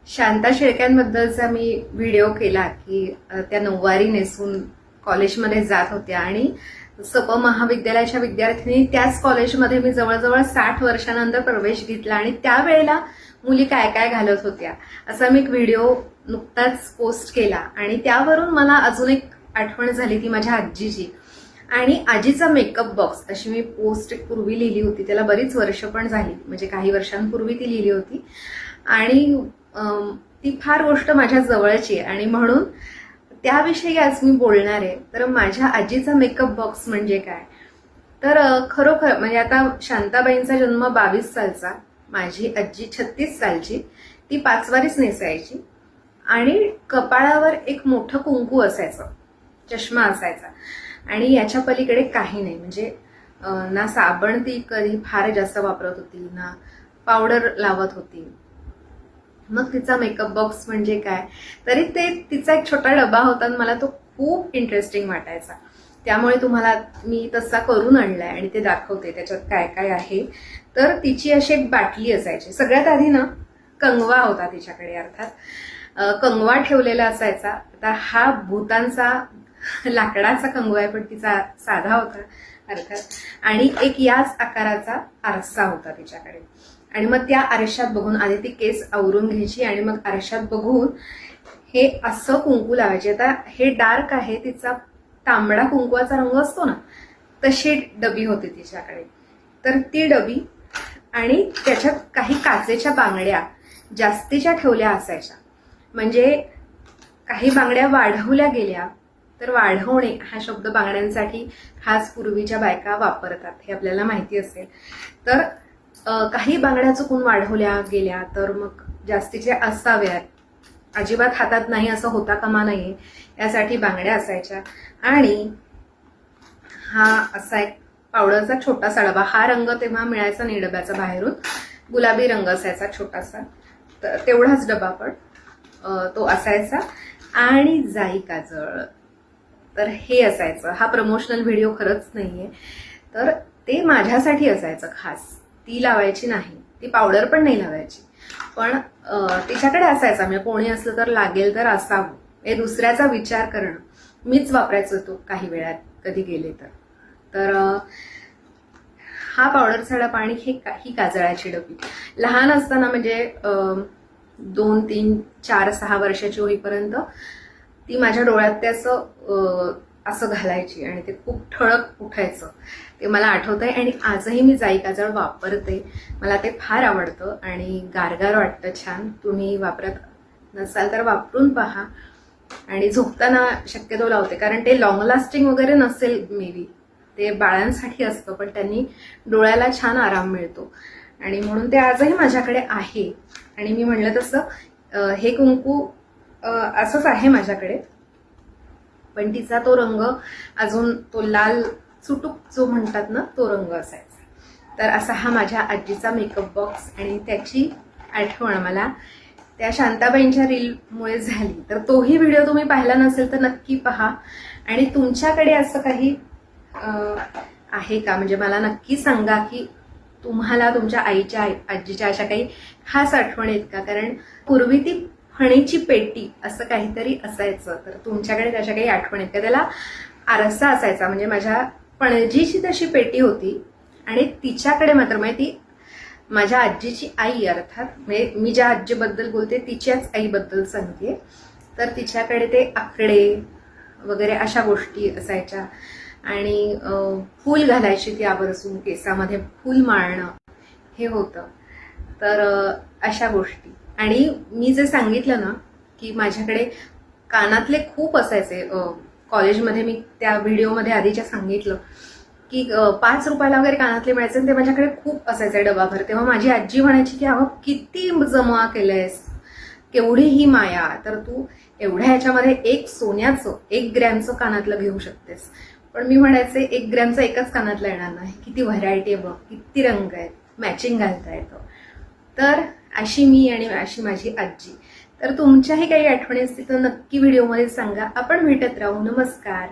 शांता शेळक्यांबद्दलचा मी video केला की त्या नऊवारी नेसून कॉलेजमध्ये जात होत्या आणि सप महाविद्यालयाच्या विद्यार्थिनी त्याच कॉलेजमध्ये मी जवळजवळ 60 वर्षानंतर प्रवेश घेतला आणि त्यावेळेला मुली काय काय घालत होत्या असा मी एक व्हिडिओ नुकताच पोस्ट केला आणि त्यावरून मला अजून एक आठवण झाली ती माझ्या आजीची आणि आजीचा मेकअप बॉक्स अशी मी पोस्ट पूर्वी लिहिली होती. त्याला बरीच वर्ष पण झाली, म्हणजे काही वर्षांपूर्वी ती लिहिली होती आणि ती फार गोष्ट माझ्या जवळची आहे आणि म्हणून त्याविषयी आज मी बोलणार आहे. तर माझ्या आजीचा मेकअप बॉक्स म्हणजे काय, तर खरोखर म्हणजे आता शांताबाईंचा जन्म 22 सालचा, माझी आजी 36 सालची. ती पाचवारीच नेसायची आणि कपाळावर एक मोठं कुंकू असायचं, चष्मा असायचा आणि याच्या पलीकडे काही नाही. म्हणजे ना साबण ती कधी फार जास्त वापरत होती, ना पावडर लावत होती. मग तिचा मेकअप बॉक्स म्हणजे काय, तरी ते तिचा एक छोटा डबा होता आणि मला तो खूप इंटरेस्टिंग वाटायचा. त्यामुळे तुम्हाला मी तसा करून आणलाय आणि ते दाखवते त्याच्यात काय काय आहे. तर तिची अशी एक बाटली असायची. सगळ्यात आधी ना कंगवा होता तिच्याकडे, अर्थात कंगवा ठेवलेला असायचा. आता हा भूतांचा लाकडाचा कंगवा आहे पण तिचा साधा होता अर्थात. आणि एक याच आकाराचा आरसा होता तिच्याकडे आणि मग त्या आरशात बघून आधी ती केस आवरून घ्यायची आणि मग आरशात बघून हे असं कुंकू लावायचे. आता हे डार्क आहे, तिचा तांबडा कुंकवाचा रंग असतो ना, तशी डबी होती तिच्याकडे. तर ती डबी आणि त्याच्यात काही काचेच्या बांगड्या जास्तीच्या ठेवल्या असायच्या. म्हणजे काही बांगड्या वाढवल्या गेल्या तर वाढवणे हा शब्द बांगड्यांसाठी खास पूर्वीच्या बायका वापरतात, हे आपल्याला माहिती असेल. तर काही बांगड्या चुकून वाढवल्या गेल्या तर मग जास्तीचे असाव्यात, अजिबात हातात नाही असं होता कामा नये यासाठी बांगड्या असायच्या. आणि हा असा एक पावडरचा छोटासा डबा, हा रंग तेव्हा मिळायचा नाही डब्याचा बाहेरून, गुलाबी रंग असायचा छोटासा, तर तेवढाच डबा पण तो असायचा. आणि जाई काजळ, तर हे असायचं. हा प्रमोशनल व्हिडिओ खरंच नाहीये, तर ते माझ्यासाठी असायचं खास. ती लावायची नाही, ती पावडर पण नाही लावायची, पण तिच्याकडे असायचा. म्हणजे कोणी असलं तर लागेल तर असावं, हे दुसऱ्याचा विचार करणं. मीच वापरायचं होतो काही वेळात कधी गेले तर. तर हा पावडरचा डबा आणि ही काजळाची डबी लहान असताना म्हणजे 2, 3, 4, 6 वर्षाची होईपर्यंत ती माझ्या डोळ्यात ते असं घालायची आणि ते खूप ठळक उठायचं, ते मला आठवतंय. आणि आजही मी जाई काजळ वापरते, मला ते फार आवडतं आणि गारगार वाटतं, छान. तुम्ही वापरत नसाल तर वापरून पहा. आणि झोपताना शक्यतो लावते, कारण ते लॉंग लास्टिंग वगैरे नसेल मे बी, ते बाळांसाठी असतं, पण त्यांनी डोळ्याला छान आराम मिळतो आणि म्हणून ते आजही माझ्याकडे आहे. आणि मी म्हणलं तसं हे कुंकू असंच आहे माझ्याकडे, पण तिचा तो रंग अजून तो लाल चुटूक जो म्हणतात ना, तो रंग असायचा. तर असा हा माझ्या आजीचा मेकअप बॉक्स आणि त्याची आठवण मला त्या शांताबाईंच्या रीलमुळे झाली. तर तोही व्हिडिओ तुम्ही पाहिला नसेल तर नक्की पहा. आणि तुमच्याकडे असं काही आहे का, म्हणजे मला नक्की सांगा की तुम्हाला तुमच्या आईच्या आजीच्या अशा काही खास आठवणी आहेत का. कारण पूर्वी ती फणीची पेटी असं काहीतरी असायचं, तर तुमच्याकडे त्याच्या काही आठवणी आहेत का. त्याला आरसा असायचा, म्हणजे माझ्या पणजीची तशी पेटी होती आणि तिच्याकडे मात्र म्हणजे ती माझ्या आजीची आई, अर्थात म्हणजे मी ज्या आजीबद्दल बोलते तिच्याच आईबद्दल सांगते. तर तिच्याकडे ते आकडे वगैरे अशा गोष्टी असायच्या आणि फूल घालायची ती आवर्जून, केसामध्ये फूल माळणं हे होतं. तर अशा गोष्टी. आणि मी जे सांगितलं ना की माझ्याकडे कानातले खूप असायचे कॉलेजमध्ये, मी त्या व्हिडिओमध्ये आधीच्या सांगितलं की 5 रुपयाला वगैरे कानातले मिळायचे आणि ते माझ्याकडे खूप असायचे डबाभर. तेव्हा माझी आजी म्हणायची की अहो किती जमा केलंयस, केवढी ही माया, तर तू एवढ्या ह्याच्यामध्ये एक सोन्याचं 1 ग्रॅमचं कानातलं घेऊ शकतेस. पण मी म्हणायचे 1 ग्रॅमचं एकच कानातलं येणार नाही, किती व्हरायटी आहे बघ, किती रंग आहेत, मॅचिंग घालता येतं. तर अशी मी आणि अशी माझी आजी. तर तुमच्याही काही आठवणी असतील तर नक्की व्हिडिओमध्ये सांगा. आपण भेटत राहू. नमस्कार.